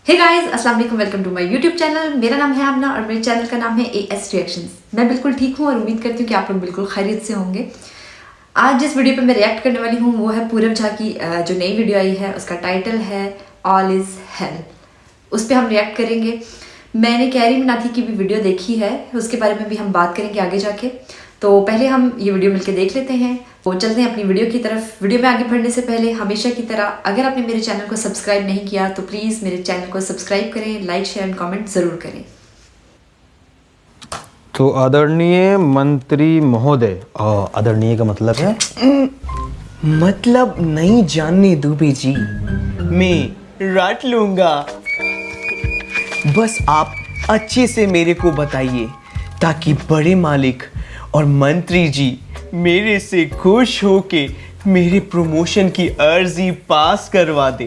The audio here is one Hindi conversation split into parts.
हे गाइस, अस्सलाम वालेकुम, welcome to my YouTube channel. मेरा नाम है आमना और मेरे चैनल का नाम है AS रिएक्शंस। मैं बिल्कुल ठीक हूँ और उम्मीद करती हूँ कि आप लोग बिल्कुल खैरियत से होंगे। आज जिस वीडियो पे मैं रिएक्ट करने वाली हूँ वो है पूरब झा की जो नई वीडियो आई है, उसका टाइटल है ऑल इज हेल। उस पर हम रिएक्ट करेंगे। मैंने कैरी मिनाटी की भी वीडियो देखी है, उसके बारे में भी हम बात करेंगे आगे जाके। तो पहले हम ये वीडियो मिलकर देख लेते हैं। वो चलते हैं अपनी वीडियो की तरफ। वीडियो में आगे बढ़ने से पहले हमेशा की तरह अगर आपने मेरे चैनल को सब्सक्राइब नहीं किया तो प्लीज़ मेरे चैनल को सब्सक्राइब करें, लाइक शेयर एंड कमेंट ज़रूर करें। तो आदरणीय मंत्री महोदय, आदरणीय का मतलब है मतलब नहीं जानने दुबे जी, मैं रट लूंगा। बस आप अच्छे से मेरे को बताइए ताकि बड़े मालिक और मंत्री जी मेरे से खुश होके मेरे प्रमोशन की अर्जी पास करवा दे,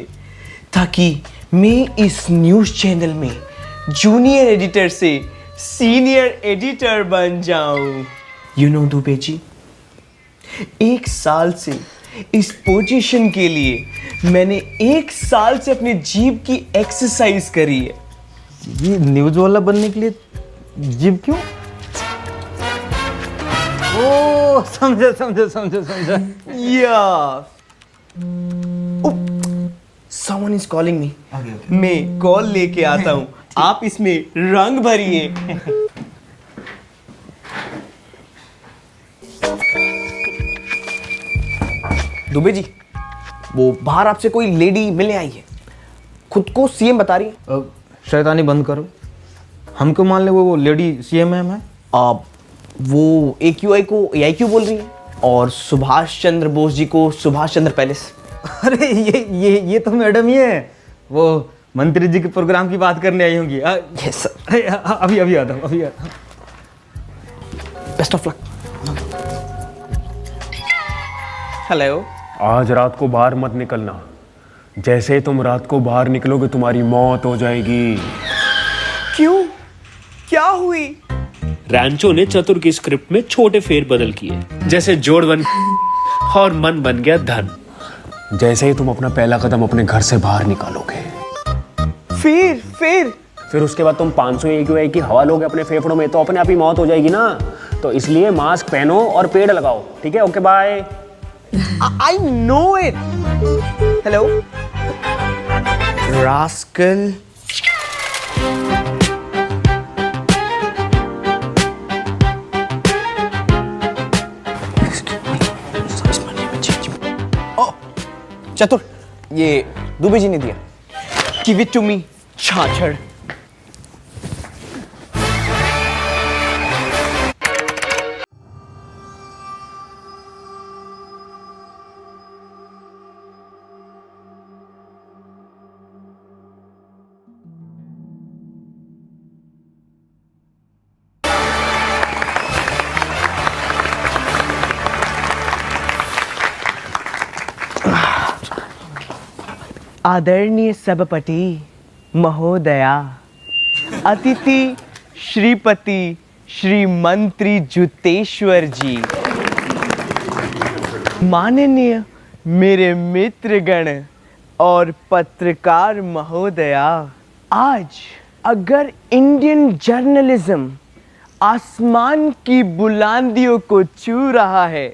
ताकि मैं इस न्यूज़ चैनल में जूनियर एडिटर से सीनियर एडिटर बन जाऊं। यू नो दुबे जी, 1 साल से इस पोजीशन के लिए मैंने 1 साल से अपनी जीभ की एक्सरसाइज करी है। ये न्यूज वाला बनने के लिए जिम क्यों? ओ समझा। या समवन इज कॉलिंग मी। मैं कॉल लेके आता हूँ, आप इसमें रंग भरिए। दुबे जी, वो बाहर आपसे कोई लेडी मिलने आई है, खुद को सीएम बता रही है। शैतानी बंद करो। हमको मान ले वो लेडी CM है। आप वो AQI को AIQ बोल रही है और सुभाष चंद्र बोस जी को सुभाष चंद्र पैलेस। अरे ये तो मैडम ही है, वो मंत्री जी के प्रोग्राम की बात करने आई होंगी। Yes sir. अभी आता हूँ। Best of luck. हेलो। आज रात को बाहर मत निकलना। जैसे तुम रात को बाहर निकलोगे तुम्हारी मौत हो जाएगी। क्यों, क्या हुई? रैंचो ने चतुर की स्क्रिप्ट में छोटे फेरबदल किए, जैसे जोड़ बन और मन बन गया धन। जैसे ही तुम अपना पहला कदम अपने घर से बाहर निकालोगे, फिर उसके बाद तुम 500 AQI की हवा लोगे अपने फेफड़ों में, तो अपने आप ही मौत हो जाएगी ना। तो इसलिए मास्क पहनो और पेड़ लगाओ, ठीक है? Okay bye. I know it. Hello rascal. चतुर, ये दुबे जी ने दिया। गिव इट टू मी, छाछड़। आदरणीय सभापति महोदया, अतिथि श्रीपति श्री मंत्री जुतेश्वर जी, माननीय मेरे मित्रगण और पत्रकार महोदया, आज अगर इंडियन जर्नलिज्म आसमान की बुलंदियों को छू रहा है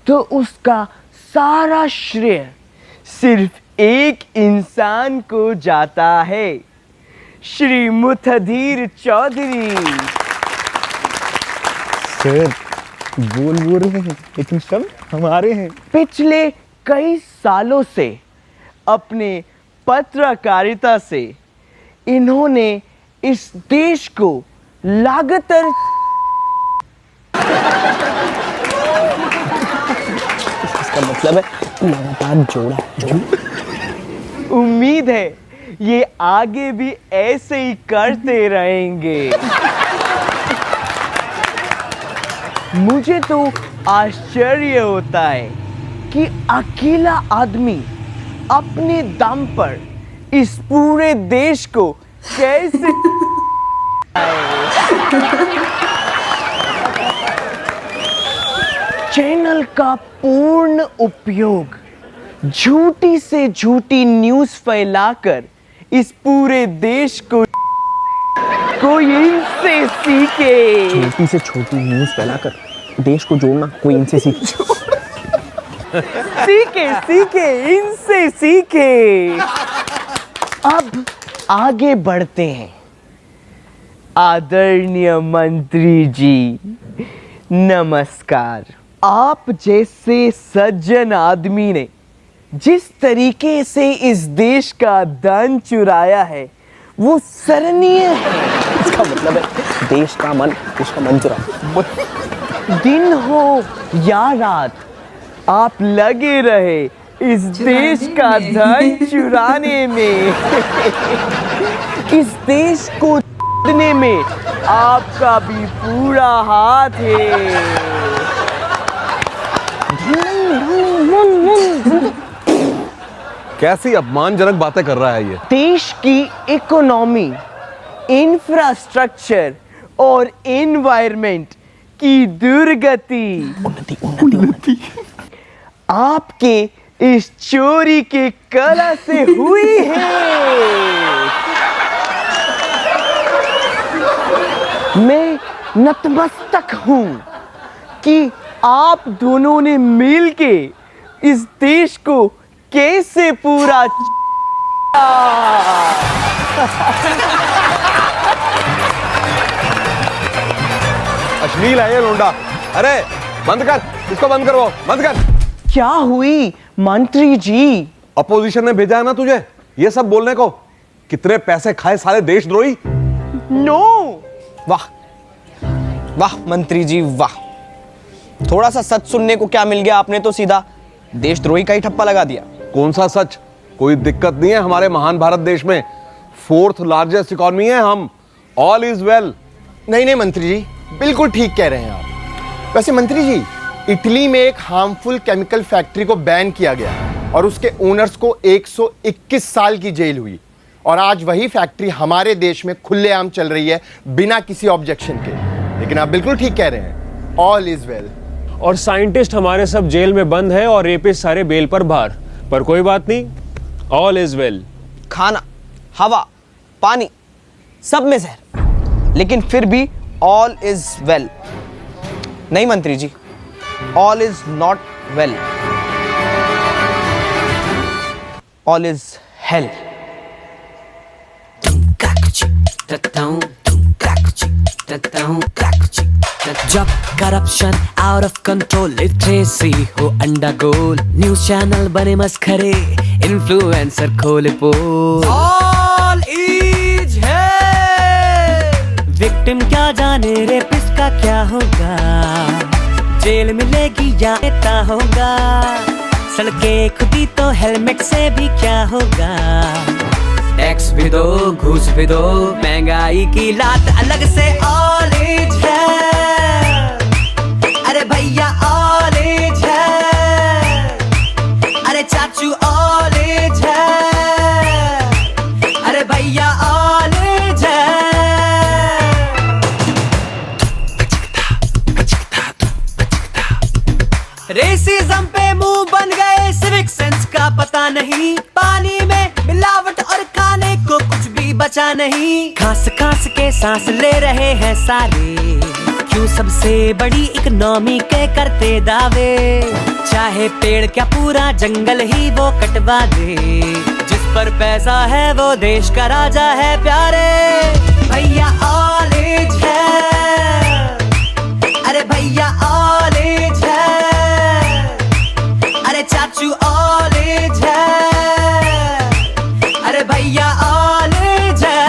तो उसका सारा श्रेय सिर्फ एक इंसान को जाता है, श्री मुथदीर चौधरी। सर बोल रहे हैं लेकिन सब हमारे हैं। पिछले कई सालों से अपने पत्रकारिता से इन्होंने इस देश को लगातार इसका मतलब है लगातार जोड़ा। उम्मीद है ये आगे भी ऐसे ही करते रहेंगे। मुझे तो आश्चर्य होता है कि अकेला आदमी अपने दम पर इस पूरे देश को कैसे चैनल का पूर्ण उपयोग झूठी से झूठी न्यूज़ फैलाकर इस पूरे देश को कोई इनसे सीखे। छोटी से छोटी न्यूज फैलाकर देश को जोड़ना कोई इनसे सीखे। सीखे सीखे इनसे सीखे। अब आगे बढ़ते हैं। आदरणीय मंत्री जी नमस्कार। आप जैसे सज्जन आदमी ने जिस तरीके से इस देश का धन चुराया है वो सराहनीय है। इसका मतलब है देश का मन, उसका मन चुरा। दिन हो या रात आप लगे रहे इस देश का धन चुराने में। इस देश को जीतने में आपका भी पूरा हाथ है। कैसी अपमानजनक बातें कर रहा है ये। देश की इकोनॉमी, इंफ्रास्ट्रक्चर और एनवायरनमेंट की दुर्गति आपके इस चोरी के कला से हुई है। मैं नतमस्तक हूं कि आप दोनों ने मिलके इस देश को कैसे पूरा अश्लील है ये लोंडा। अरे बंद कर, इसको बंद करो, बंद कर। क्या हुई मंत्री जी? अपोजिशन ने भेजा है ना तुझे ये सब बोलने को। कितने पैसे खाए सारे देशद्रोही। नो। वाह वाह मंत्री जी वाह। थोड़ा सा सच सुनने को क्या मिल गया, आपने तो सीधा देशद्रोही का ही ठप्पा लगा दिया। कौन सा सच? कोई दिक्कत नहीं है हमारे महान भारत देश में। 4th लार्जेस्ट इकोनॉमी है हम। All is well. नहीं नहीं मंत्री जी, बिल्कुल ठीक कह रहे हैं आप। वैसे मंत्री जी, इटली में एक हार्मफुल केमिकल फैक्ट्री को बैन किया गया और उसके ओनर्स को 121 साल की जेल हुई, और आज वही फैक्ट्री हमारे देश में खुलेआम चल रही है बिना किसी ऑब्जेक्शन के। लेकिन आप बिल्कुल ठीक कह रहे हैं, ऑल इज वेल। और साइंटिस्ट हमारे सब जेल में बंद है और रेपिस्ट सारे बेल पर बाहर। पर कोई बात नहीं, ऑल इज वेल। खाना, हवा, पानी, सब में जहर, लेकिन फिर भी ऑल इज वेल। नहीं मंत्री जी, all is not well, all is hell. जब corruption out of control, literacy हो अंडरगोल, न्यूज़ चैनल बने मस्खरे, इन्फ्लुएंसर खोले पोल, ऑल इज हेल। विक्टिम क्या जाने रेपिस्ट का क्या होगा, जेल मिलेगी या नेता होगा, सड़कें खुदी तो हेलमेट से भी क्या होगा। टैक्स भी दो, घूस भी दो, महंगाई की लात अलग से, ऑल इज है। अरे भैया ऑल इज है, अरे चाचू ऑल इज है, अरे भैया ऑल इज है। रेसिज्म पे मुंह बन गए, सिविक सेंस का पता नहीं, पानी में मिलावट और खाने को कुछ भी बचा नहीं, खास खास के सांस ले रहे हैं सारे, क्यों सबसे बड़ी इकोनॉमी के करते दावे, चाहे पेड़ क्या पूरा जंगल ही वो कटवा दे, जिस पर पैसा है वो देश का राजा है प्यारे। भैया ऑल इज है, अरे भैया ऑल इज है, अरे चाचू ऑल इज है, अरे भैया ऑल इज है।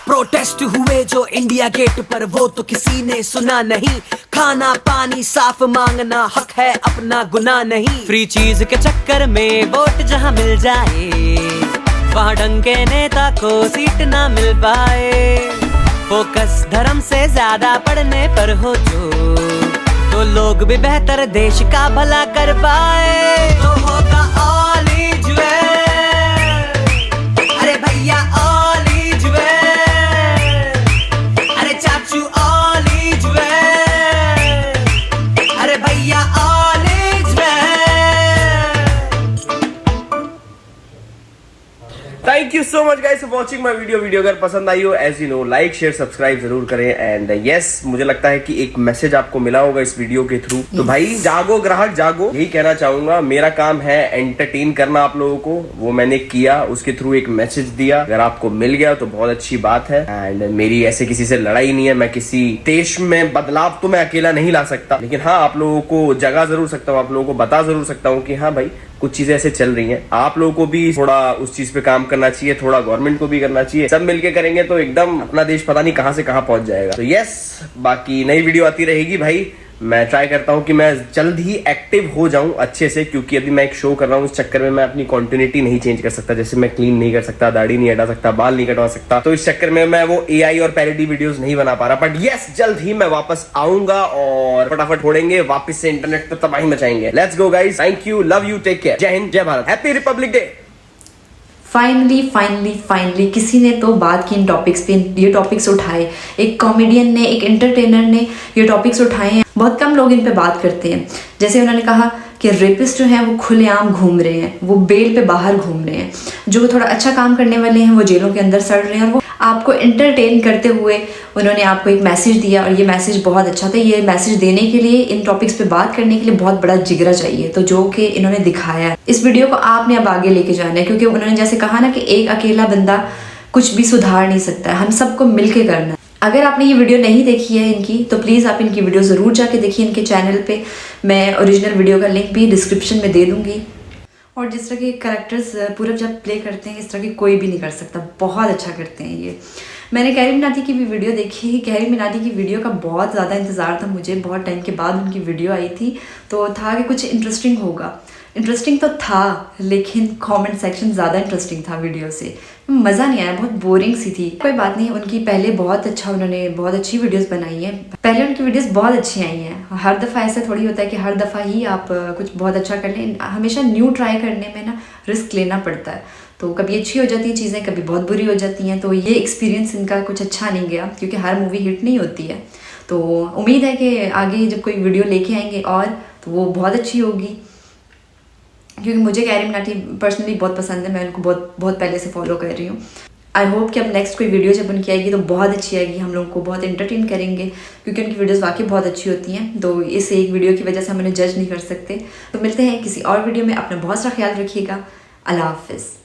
प्रोटेस्ट हुए जो इंडिया गेट पर, वो तो किसी ने सुना नहीं, खाना पानी साफ मांगना हक है अपना गुनाह नहीं, फ्री चीज के चक्कर में वोट जहां मिल जाए, वहां ढंग के नेता को सीट ना मिल पाए, फोकस धर्म से ज्यादा पढ़ने पर हो तो लोग भी बेहतर देश का भला कर पाए, तो होगा ऑल इज वेल। अरे भैया ऑल इज वेल, अरे चाचू ऑल इज वेल, अरे भैया all is well. Thank you so much guys for watching my video अगर पसंद आई हो as you know like share subscribe जरूर करें एंड यस मुझे लगता है कि एक मैसेज आपको मिला होगा इस वीडियो के थ्रू तो भाई जागो ग्राहक जागो, यही कहना चाहूंगा। मेरा काम है एंटरटेन करना आप लोगों को, वो मैंने किया, उसके थ्रू एक मैसेज दिया। अगर आपको मिल गया तो बहुत अच्छी बात है एंड मेरी ऐसे किसी से लड़ाई नहीं है। मैं किसी देश में बदलाव तो मैं अकेला नहीं ला सकता, लेकिन हाँ आप लोगों को जगा जरूर सकता हूँ, आप लोगों को बता जरूर सकता हूँ कि हाँ भाई कुछ चीजें ऐसे चल रही हैं, आप लोगों को भी थोड़ा उस चीज पे काम करना चाहिए, थोड़ा गवर्नमेंट को भी करना चाहिए। सब मिलके करेंगे तो एकदम अपना देश पता नहीं कहां से कहां पहुंच जाएगा। तो यस बाकी नई वीडियो आती रहेगी भाई। मैं ट्राई करता हूं कि मैं जल्द ही एक्टिव हो जाऊं अच्छे से, क्योंकि अभी मैं एक शो कर रहा हूं, इस चक्कर में मैं अपनी कंटिन्यूटी नहीं चेंज कर सकता। जैसे मैं क्लीन नहीं कर सकता, दाढ़ी नहीं हटा सकता, बाल नहीं कटवा सकता, तो इस चक्कर में मैं वो एआई और पैरोडी वीडियोस नहीं बना पा रहा। बट यस जल्द ही मैं वापस आऊंगा और फटाफट छोड़ेंगे, वापस से इंटरनेट पे तबाही मचाएंगे। Let's go guys, thank you, love you, take care, जय हिंद, जय Bharat, happy republic day. Finally किसी ने तो बात की इन टॉपिक्स पे, ये टॉपिक्स उठाए। एक कॉमेडियन ने, एक एंटरटेनर ने ये टॉपिक्स उठाए हैं। बहुत कम लोग इन पे बात करते हैं। जैसे उन्होंने कहा कि रेपिस्ट जो हैं वो खुलेआम घूम रहे हैं, वो बेल पे बाहर घूम रहे हैं। जो थोड़ा अच्छा काम करने वाले हैं वो जेलों के अंदर सड़ रहे हैं। और वो आपको एंटरटेन करते हुए उन्होंने आपको एक मैसेज दिया और ये मैसेज बहुत अच्छा था। ये मैसेज देने के लिए, इन टॉपिक्स पे बात करने के लिए बहुत बड़ा जिगरा चाहिए, तो जो कि इन्होंने दिखाया है। इस वीडियो को आपने अब आगे लेके जाना है, क्योंकि उन्होंने जैसे कहा ना कि एक अकेला बंदा कुछ भी सुधार नहीं सकता है, हम सबको मिल के करना है। अगर आपने ये वीडियो नहीं देखी है इनकी, तो प्लीज़ आप इनकी वीडियो ज़रूर जाके देखिए इनके चैनल पे। मैं ओरिजिनल वीडियो का लिंक भी डिस्क्रिप्शन में दे दूँगी। और जिस तरह के कैरेक्टर्स पूरब जब प्ले करते हैं, इस तरह के कोई भी नहीं कर सकता, बहुत अच्छा करते हैं ये। मैंने गहरी मिनाटी की भी वीडियो देखी। गहरी मिनाटी की वीडियो का बहुत ज़्यादा इंतज़ार था मुझे, बहुत टाइम के बाद उनकी वीडियो आई थी, तो था कि कुछ इंटरेस्टिंग होगा। इंटरेस्टिंग तो था, लेकिन कमेंट सेक्शन ज़्यादा इंटरेस्टिंग था वीडियो से। मज़ा नहीं आया, बहुत बोरिंग सी थी। कोई बात नहीं, उनकी पहले बहुत अच्छा, उन्होंने बहुत अच्छी वीडियोस बनाई हैं। पहले उनकी वीडियोस बहुत अच्छी आई हैं। हर दफ़ा ऐसा थोड़ी होता है कि हर दफ़ा ही आप कुछ बहुत अच्छा कर लें। हमेशा न्यू ट्राई करने में ना रिस्क लेना पड़ता है, तो कभी अच्छी हो जाती हैं चीज़ें, कभी बहुत बुरी हो जाती हैं। तो ये एक्सपीरियंस इनका कुछ अच्छा नहीं गया, क्योंकि हर मूवी हिट नहीं होती है। तो उम्मीद है कि आगे जब कोई वीडियो लेके आएंगे और तो वो बहुत अच्छी होगी, क्योंकि मुझे गहरी मिनाटी पर्सनली बहुत पसंद है। मैं उनको बहुत पहले से फॉलो कर रही हूँ। आई होप कि अब नेक्स्ट कोई वीडियो जब उनकी आएगी तो बहुत अच्छी आएगी, हम लोग को बहुत एंटरटेन करेंगे, क्योंकि उनकी वीडियोस वाकई बहुत अच्छी होती हैं। तो इस एक वीडियो की वजह से हम उन्हें जज नहीं कर सकते। तो मिलते हैं किसी और वीडियो में। अपना बहुत सारा ख्याल रखिएगा। अल्लाह हाफिज़।